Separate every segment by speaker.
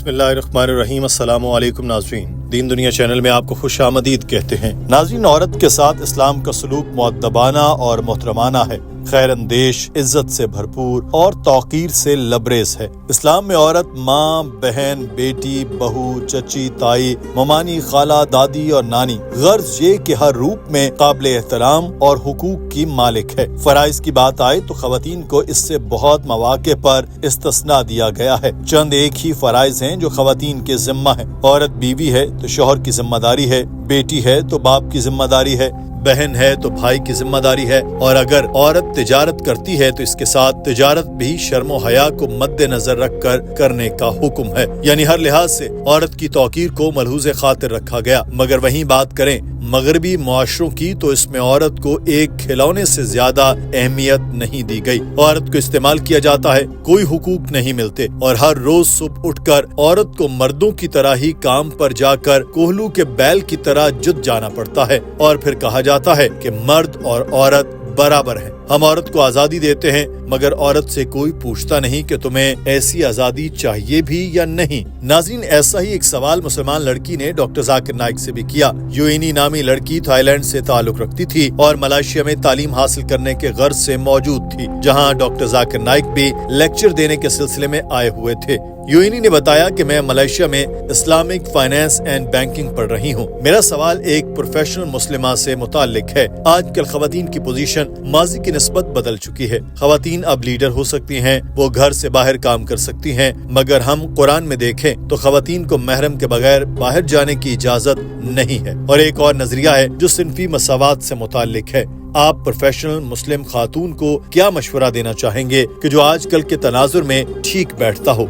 Speaker 1: بسم اللہ الرحمن الرحیم۔ السلام علیکم ناظرین، دین دنیا چینل میں آپ کو خوش آمدید کہتے ہیں۔ ناظرین، عورت کے ساتھ اسلام کا سلوک مؤدبانہ اور محترمانہ ہے، خیر اندیش، عزت سے بھرپور اور توقیر سے لبریز ہے۔ اسلام میں عورت ماں، بہن، بیٹی، بہو، چچی، تائی، ممانی، خالہ، دادی اور نانی، غرض یہ کہ ہر روپ میں قابل احترام اور حقوق کی مالک ہے۔ فرائض کی بات آئے تو خواتین کو اس سے بہت مواقع پر استثناء دیا گیا ہے۔ چند ایک ہی فرائض ہیں جو خواتین کے ذمہ ہیں۔ عورت بیوی ہے تو شوہر کی ذمہ داری ہے، بیٹی ہے تو باپ کی ذمہ داری ہے، بہن ہے تو بھائی کی ذمہ داری ہے، اور اگر عورت تجارت کرتی ہے تو اس کے ساتھ تجارت بھی شرم و حیا کو مد نظر رکھ کر کرنے کا حکم ہے۔ یعنی ہر لحاظ سے عورت کی توقیر کو ملحوظ خاطر رکھا گیا۔ مگر وہیں بات کریں مغربی معاشروں کی تو اس میں عورت کو ایک کھلونے سے زیادہ اہمیت نہیں دی گئی۔ عورت کو استعمال کیا جاتا ہے، کوئی حقوق نہیں ملتے، اور ہر روز صبح اٹھ کر عورت کو مردوں کی طرح ہی کام پر جا کر کوہلو کے بیل کی طرح جد جانا پڑتا ہے، اور پھر کہا جاتا ہے کہ مرد اور عورت برابر ہیں۔ ہم عورت کو آزادی دیتے ہیں، مگر عورت سے کوئی پوچھتا نہیں کہ تمہیں ایسی آزادی چاہیے بھی یا نہیں۔ ناظرین، ایسا ہی ایک سوال مسلمان لڑکی نے ڈاکٹر ذاکر نائک سے بھی کیا۔ یوئینی نامی لڑکی تھائی لینڈ سے تعلق رکھتی تھی اور ملائیشیا میں تعلیم حاصل کرنے کے غرض سے موجود تھی، جہاں ڈاکٹر ذاکر نائک بھی لیکچر دینے کے سلسلے میں آئے ہوئے تھے۔ یوئینی نے بتایا کہ میں ملائیشیا میں اسلامک فائنانس اینڈ بینکنگ پڑھ رہی ہوں۔ میرا سوال ایک پروفیشنل مسلمہ سے متعلق ہے۔ آج کل خواتین کی پوزیشن ماضی کی نسبت بدل چکی ہے۔ خواتین اب لیڈر ہو سکتی ہیں، وہ گھر سے باہر کام کر سکتی ہیں، مگر ہم قرآن میں دیکھیں تو خواتین کو محرم کے بغیر باہر جانے کی اجازت نہیں ہے۔ اور ایک اور نظریہ ہے جو صنفی مساوات سے متعلق ہے۔ آپ پروفیشنل مسلم خاتون کو کیا مشورہ دینا چاہیں گے کہ جو آج کل کے تناظر میں ٹھیک بیٹھتا ہو؟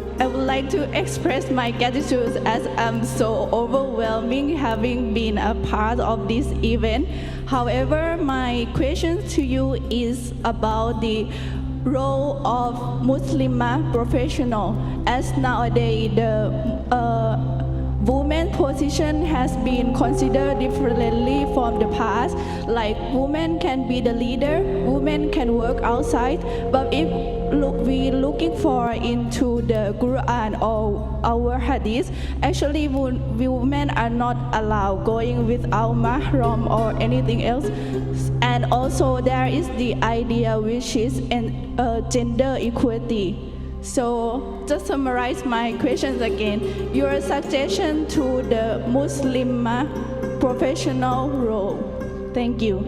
Speaker 2: Like to express my gratitude as I'm so overwhelming having been a part of this event. However, my question to you is about the role of Muslimah professional, as nowadays the women position has been considered differently from the past. Like women can be the leader, women can work outside, but if we looking for into the Quran or our hadith, actually women are not allowed going without mahram or anything else. And also there is the idea which is in gender equality. So just summarize my questions again. Your suggestion to the Muslim professional role. Thank you.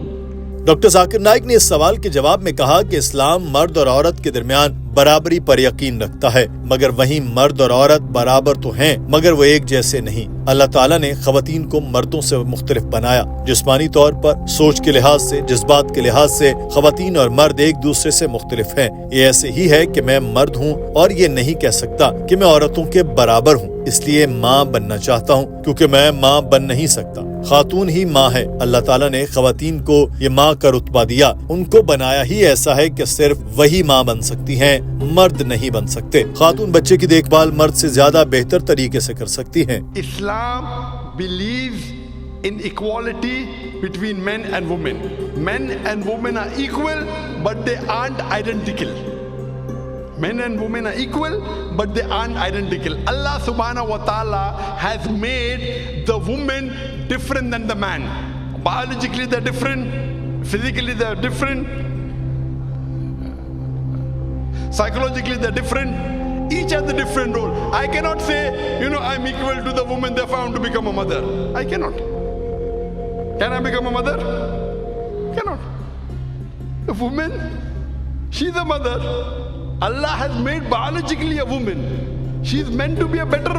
Speaker 1: Doctor Zakir Naik نے اس سوال کے جواب میں کہا کہ اسلام مرد اور عورت کے درمیان برابری پر یقین رکھتا ہے، مگر وہیں مرد اور عورت برابر تو ہیں، مگر وہ ایک جیسے نہیں۔ اللہ تعالیٰ نے خواتین کو مردوں سے مختلف بنایا۔ جسمانی طور پر، سوچ کے لحاظ سے، جذبات کے لحاظ سے خواتین اور مرد ایک دوسرے سے مختلف ہیں۔ یہ ایسے ہی ہے کہ میں مرد ہوں اور یہ نہیں کہہ سکتا کہ میں عورتوں کے برابر ہوں، اس لیے ماں بننا چاہتا ہوں، کیونکہ میں ماں بن نہیں سکتا۔ خاتون ہی ماں ہے۔ اللہ تعالیٰ نے خواتین کو یہ ماں کا رتبہ دیا، ان کو بنایا ہی ایسا ہے کہ صرف وہی ماں بن سکتی ہیں، مرد نہیں بن سکتے۔ خاتون بچے کی دیکھ بھال مرد سے زیادہ بہتر طریقے سے کر سکتی ہیں۔
Speaker 3: Islam believes in equality between men and women. Men and women are equal, but they aren't identical. Men and women are equal, but they aren't identical. Allah subhanahu wa ta'ala has made the woman different than the man. Biologically they're different, physically they're different, psychologically they're different. Each has a different role. I cannot say, I'm equal to the woman therefore I want to become a mother. I cannot. Can I become a mother? Cannot. The woman, she's a mother. Allah has made biologically a woman. She's meant to be a better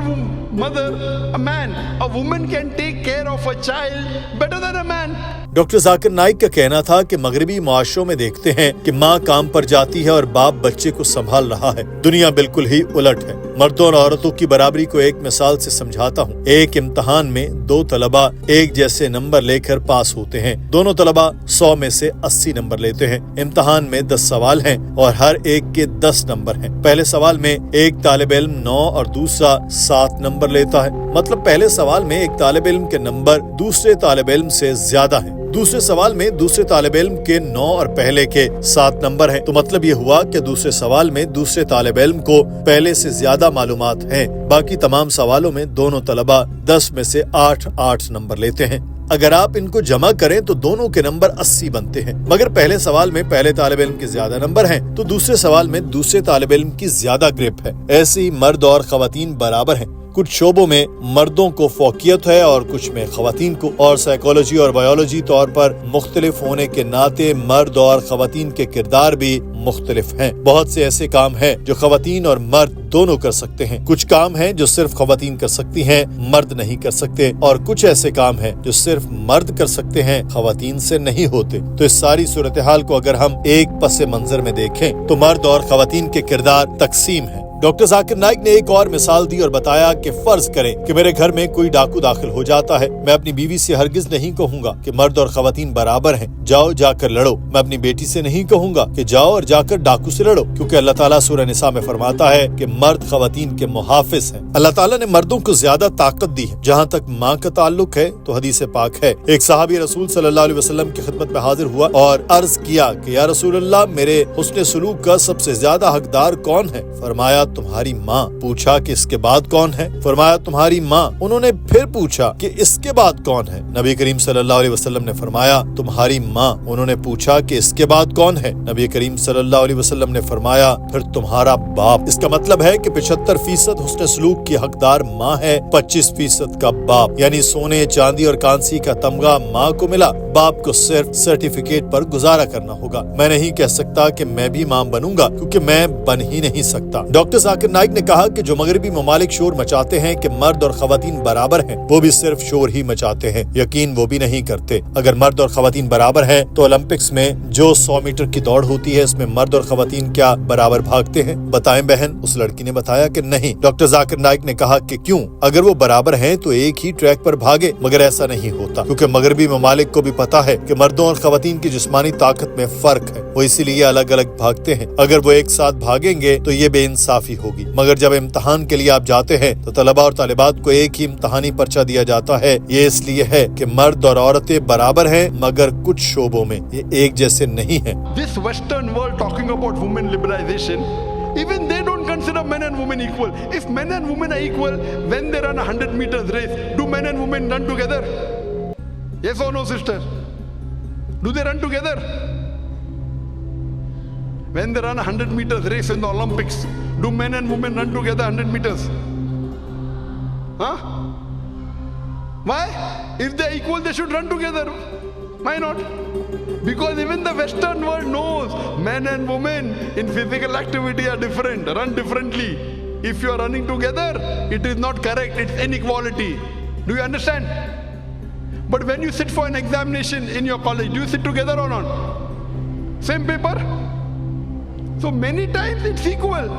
Speaker 3: mother, a man. A woman can take care of a child better than a man.
Speaker 1: Doctor Zakir Naik کا کہنا تھا کہ مغربی معاشروں میں دیکھتے ہیں کہ ماں کام پر جاتی ہے اور باپ بچے کو سنبھال رہا ہے۔ دنیا بالکل ہی الٹ ہے۔ مردوں اور عورتوں کی برابری کو ایک مثال سے سمجھاتا ہوں۔ ایک امتحان میں 2 طلبہ ایک جیسے نمبر لے کر پاس ہوتے ہیں۔ دونوں طلبہ 100 میں سے 80 نمبر لیتے ہیں۔ امتحان میں 10 سوال ہیں اور ہر ایک کے 10 نمبر ہیں۔ پہلے سوال میں ایک طالب علم 9 اور دوسرا 7 نمبر لیتا ہے۔ مطلب پہلے سوال میں ایک طالب علم کے نمبر دوسرے طالب علم سے زیادہ ہیں۔ دوسرے سوال میں دوسرے طالب علم کے 9 اور پہلے کے 7 نمبر ہیں، تو مطلب یہ ہوا کہ دوسرے سوال میں دوسرے طالب علم کو پہلے سے زیادہ معلومات ہیں۔ باقی تمام سوالوں میں دونوں طلبہ 10 میں سے 8 نمبر لیتے ہیں۔ اگر آپ ان کو جمع کریں تو دونوں کے نمبر 80 بنتے ہیں، مگر پہلے سوال میں پہلے طالب علم کے زیادہ نمبر ہیں تو دوسرے سوال میں دوسرے طالب علم کی زیادہ گرپ ہے۔ ایسے ہی مرد اور خواتین برابر ہیں، کچھ شعبوں میں مردوں کو فوقیت ہے اور کچھ میں خواتین کو، اور سائیکالوجی اور بایولوجی طور پر مختلف ہونے کے ناطے مرد اور خواتین کے کردار بھی مختلف ہیں۔ بہت سے ایسے کام ہیں جو خواتین اور مرد دونوں کر سکتے ہیں، کچھ کام ہیں جو صرف خواتین کر سکتی ہیں، مرد نہیں کر سکتے، اور کچھ ایسے کام ہیں جو صرف مرد کر سکتے ہیں، خواتین سے نہیں ہوتے۔ تو اس ساری صورتحال کو اگر ہم ایک پس منظر میں دیکھیں تو مرد اور خواتین کے کردار تقسیم ہیں۔ ڈاکٹر ذاکر نائک نے ایک اور مثال دی اور بتایا کہ فرض کریں کہ میرے گھر میں کوئی ڈاکو داخل ہو جاتا ہے، میں اپنی بیوی سے ہرگز نہیں کہوں گا کہ مرد اور خواتین برابر ہیں، جاؤ جا کر لڑو۔ میں اپنی بیٹی سے نہیں کہوں گا کہ جاؤ اور جا کر ڈاکو سے لڑو، کیونکہ اللہ تعالیٰ سورہ نساء میں فرماتا ہے کہ مرد خواتین کے محافظ ہیں۔ اللہ تعالیٰ نے مردوں کو زیادہ طاقت دی ہے۔ جہاں تک ماں کا تعلق ہے تو حدیث پاک ہے، ایک صحابی رسول صلی اللہ علیہ وسلم کی خدمت میں حاضر ہوا اور عرض کیا کہ یا رسول اللہ، میرے حسن سلوک کا سب سے زیادہ حقدار کون ہے؟ فرمایا تمہاری ماں۔ پوچھا کہ اس کے بعد کون ہے؟ فرمایا تمہاری ماں۔ انہوں نے پھر پوچھا کہ اس کے بعد کون ہے؟ نبی کریم صلی اللہ علیہ وسلم نے فرمایا تمہاری ماں۔ انہوں نے پوچھا کہ اس کے بعد کون ہے؟ نبی کریم صلی اللہ علیہ وسلم نے فرمایا پھر تمہارا باپ۔ اس کا مطلب ہے کہ 75% حسن سلوک کی حقدار ماں ہے، 25% کا باپ، یعنی سونے چاندی اور کانسی کا تمغہ ماں کو ملا، باپ کو صرف سرٹیفکیٹ پر گزارا کرنا ہوگا۔ میں نہیں کہہ سکتا کہ میں بھی ماں بنوں گا، کیونکہ میں بن ہی نہیں سکتا۔ ڈاکٹر ذاکر نائک نے کہا کہ جو مغربی ممالک شور مچاتے ہیں کہ مرد اور خواتین برابر ہیں، وہ بھی صرف شور ہی مچاتے ہیں، یقین وہ بھی نہیں کرتے۔ اگر مرد اور خواتین برابر ہیں تو اولمپکس میں جو 100 میٹر کی دوڑ ہوتی ہے، اس میں مرد اور خواتین کیا برابر بھاگتے ہیں؟ بتائیں بہن۔ اس لڑکی نے بتایا کہ نہیں۔ ڈاکٹر ذاکر نائک نے کہا کہ کیوں؟ اگر وہ برابر ہیں تو ایک ہی ٹریک پر بھاگے، مگر ایسا نہیں ہوتا، کیونکہ مغربی ممالک کو بھی پتا ہے کہ مردوں اور خواتین کی جسمانی طاقت میں فرق ہے، وہ اسی لیے الگ الگ بھاگتے ہیں۔ اگر وہ ایک ساتھ بھاگیں گے تو یہ بے انصافی ہوگی، مگر جب امتحان کے لیے آپ جاتے ہیں تو طلباء اور طالبات کو ایک ہی امتحانی پرچہ دیا جاتا ہے۔ یہ اس لیے ہے کہ مرد اور عورتیں برابر ہیں، مگر کچھ شعبوں میں یہ ایک جیسے نہیں ہیں۔
Speaker 3: This Western world talking about women liberalization, even they don't consider men and women equal. If men and women are equal, when they run a 100 meters race, do men and women run together? Yes or no, sister? Do they run together? When they run a 100 meters race in the Olympics, do men and women run together 100 meters? Huh? Why? If they're equal, they should run together. Why not? Because even the Western world knows men and women in physical activity are different, run differently. If you are running together, it is not correct, it's inequality. Do you understand? But when you sit for an examination in your college, do you sit together or not? Same paper? So many times it's equal,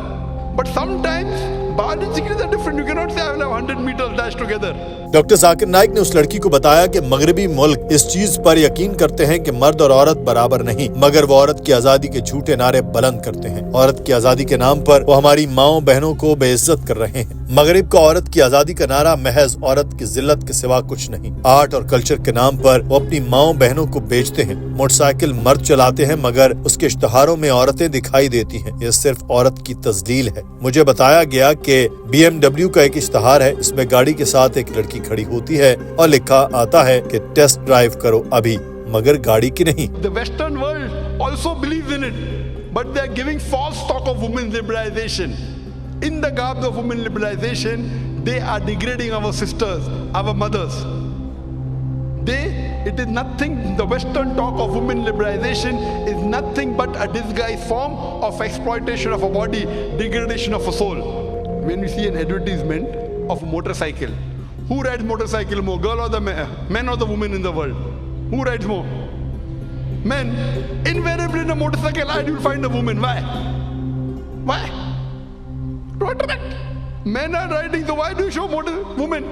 Speaker 3: but sometimes biologically they're different. You cannot say I will have 100 meters dash together.
Speaker 1: Doctor Zakir Naik نے اس لڑکی کو بتایا کہ مغربی ملک اس چیز پر یقین کرتے ہیں کہ مرد اور عورت برابر نہیں، مگر وہ عورت کی آزادی کے جھوٹے نعرے بلند کرتے ہیں۔ عورت کی آزادی کے نام پر وہ ہماری ماؤں بہنوں کو بے عزت کر رہے ہیں۔ مغرب کو عورت کی آزادی کا نعرہ محض عورت کی ذلت کے سوا کچھ نہیں۔ آرٹ اور کلچر کے نام پر وہ اپنی ماؤں بہنوں کو بیچتے ہیں۔ موٹر سائیکل مرد چلاتے ہیں، مگر اس کے اشتہاروں میں عورتیں دکھائی دیتی ہیں۔ یہ صرف عورت کی تذلیل ہے۔ مجھے بتایا گیا کہ BMW کا ایک اشتہار ہے، اس میں گاڑی کے ساتھ ایک لڑکی کھڑی ہوتی ہے اور لکھا آتا ہے کہ ٹیسٹ ڈرائیو کرو ابھی، مگر گاڑی کی نہیں۔
Speaker 3: The Western world also believes in it, but they are giving false talk of women's liberalization. In the garb of women liberalization, they are degrading our sisters, our mothers. It is nothing, the Western talk of women liberalization is nothing but a disguised form of exploitation of a body, degradation of a soul. When we see an advertisement of a motorcycle, who rides motorcycle more, girl or the men or the women in the world? Who rides more? Men. Invariably in a motorcycle ad you'll find a woman. Why? Why? To attract. Men are riding, so why do you show women?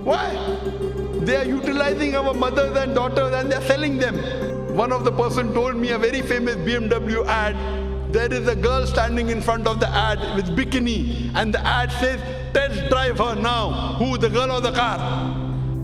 Speaker 3: Why? They are utilizing our mothers and daughters and they are selling them. One of the person told me a very famous BMW ad, there is a girl standing in front of the ad with bikini and the ad says test drive her now. Who, the girl or the car?